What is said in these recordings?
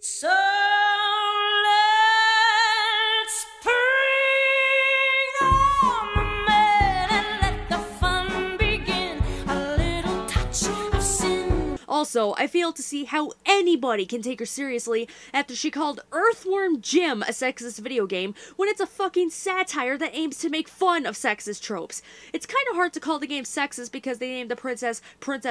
So let's bring on the men and let the fun begin. A little touch of sin. Also, I fail to see how anybody can take her seriously after she called Earthworm Jim a sexist video game when it's a fucking satire that aims to make fun of sexist tropes. It's kind of hard to call the game sexist because they named the princess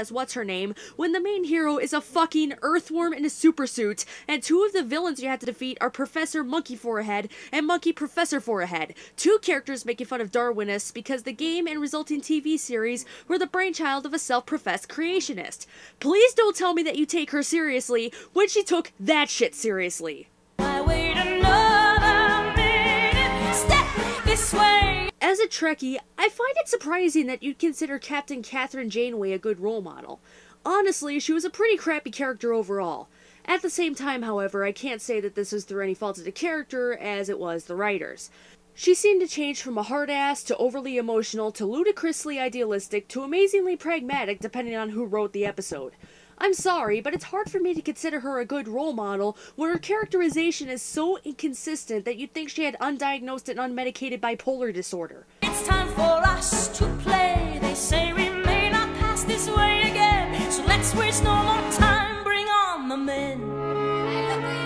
What's Her Name when the main hero is a fucking earthworm in a supersuit, and two of the villains you have to defeat are Professor Monkey Forehead and Monkey Professor Forehead, two characters making fun of Darwinists because the game and resulting TV series were the brainchild of a self-professed creationist. Please don't tell me that you take her seriously when she took that shit seriously. I wait another minute, step this way. As a Trekkie, I find it surprising that you'd consider Captain Kathryn Janeway a good role model. Honestly, she was a pretty crappy character overall. At the same time, however, I can't say that this was through any fault of the character as it was the writers. She seemed to change from a hard-ass to overly emotional to ludicrously idealistic to amazingly pragmatic depending on who wrote the episode. I'm sorry, but it's hard for me to consider her a good role model when her characterization is so inconsistent that you'd think she had undiagnosed and unmedicated bipolar disorder. It's time for us to play. They say we may not pass this way again, so let's waste no more time. Bring on the men.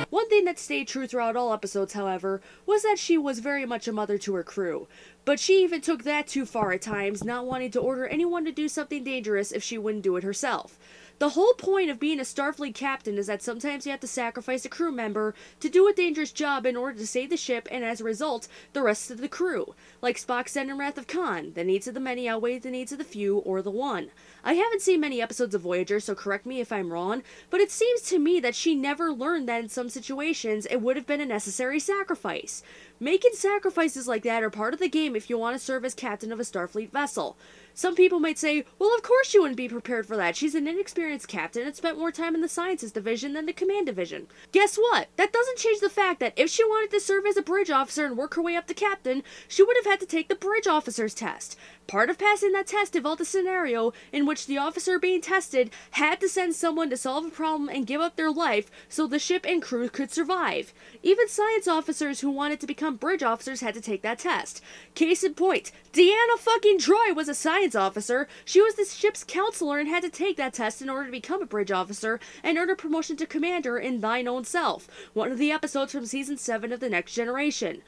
One thing that stayed true throughout all episodes, however, was that she was very much a mother to her crew. But she even took that too far at times, not wanting to order anyone to do something dangerous if she wouldn't do it herself. The whole point of being a Starfleet captain is that sometimes you have to sacrifice a crew member to do a dangerous job in order to save the ship and, as a result, the rest of the crew. Like Spock said in Wrath of Khan, the needs of the many outweigh the needs of the few or the one. I haven't seen many episodes of Voyager, so correct me if I'm wrong, but it seems to me that she never learned that in some situations it would have been a necessary sacrifice. Making sacrifices like that are part of the game if you want to serve as captain of a Starfleet vessel. Some people might say, well, of course she wouldn't be prepared for that. She's an inexperienced captain and spent more time in the sciences division than the command division. Guess what? That doesn't change the fact that if she wanted to serve as a bridge officer and work her way up to captain, she would have had to take the bridge officer's test. Part of passing that test involved a scenario in which the officer being tested had to send someone to solve a problem and give up their life so the ship and crew could survive. Even science officers who wanted to become bridge officers had to take that test. Case in point, Deanna fucking Troi was a science officer. She was the ship's counselor and had to take that test in order to become a bridge officer and earn a promotion to commander in Thine Own Self, one of the episodes from season 7 of The Next Generation.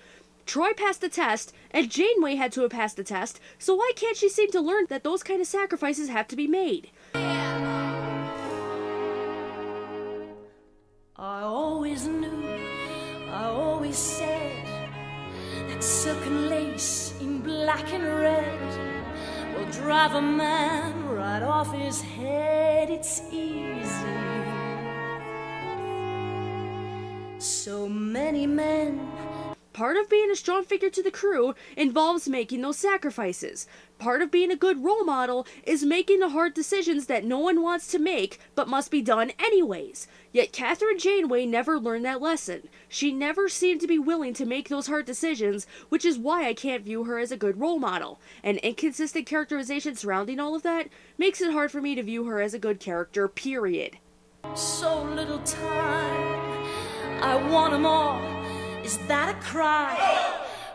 Troi passed the test, and Janeway had to have passed the test, so why can't she seem to learn that those kind of sacrifices have to be made? I always knew, I always said, that silken lace in black and red will drive a man right off his head. It's easy. So many men. Part of being a strong figure to the crew involves making those sacrifices. Part of being a good role model is making the hard decisions that no one wants to make but must be done anyways. Yet Kathryn Janeway never learned that lesson. She never seemed to be willing to make those hard decisions, which is why I can't view her as a good role model. And inconsistent characterization surrounding all of that makes it hard for me to view her as a good character, period. So little time, I want 'em all. Is that a cry?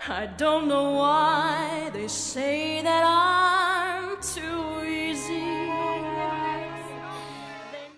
I don't know why they say that I